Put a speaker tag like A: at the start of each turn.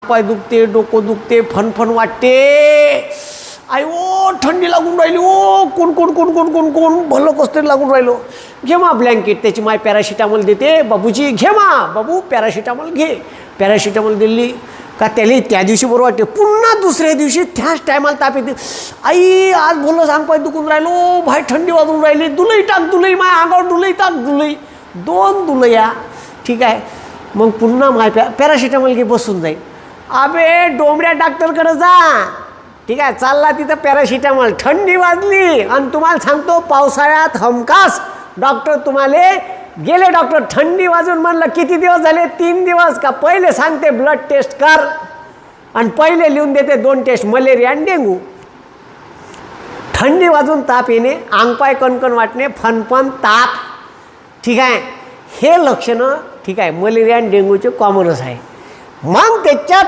A: पाय दुखते, डोकं दुखते, फणफण वाटते, आई ओ थंडी लागून राहिली, ओ कोण कोण कोण कोण कोण कोण भलं कसं तरी लागून राहिलो, घे मा ब्लँकेट. त्याची माय पॅरासिटामॉल देते, बाबूजी घे मा, बाबू पॅरासिटामॉल घे. पॅरासिटामॉल दिली का त्याला त्या दिवशी बरोबर वाटते. पुन्हा दुसऱ्या दिवशी त्याच टायमाला ताप येते, आई आज भलं सांग पाय दुखून राहिलो, भाई थंडी वाजून राहिली, दुलई टाक दुलई, माय अंगावर दुलई टाक दुलई, 2 दुलया. ठीक आहे, मग पुन्हा माय पॅरासिटामॉल घे, बसून जाईल. अबे डोंबड्या डॉक्टरकडे जा. ठीक आहे, चालला तिथं पॅरासिटामॉल, थंडी वाजली आणि तुम्हाला सांगतो पावसाळ्यात हमखास डॉक्टर तुम्हाला गेले. डॉक्टर थंडी वाजून म्हणलं किती दिवस झाले, 3 दिवस का. पहिले सांगते ब्लड टेस्ट कर आणि पहिले लिहून देते 2 टेस्ट, मलेरिया आणि डेंगू. थंडी वाजून ताप येणे, अंगपाय कणकण वाटणे, फणफण, ताप, ठीक आहे, हे लक्षणं ठीक आहे मलेरिया आणि डेंग्यूचे कॉमनच आहे. मग त्याच्यात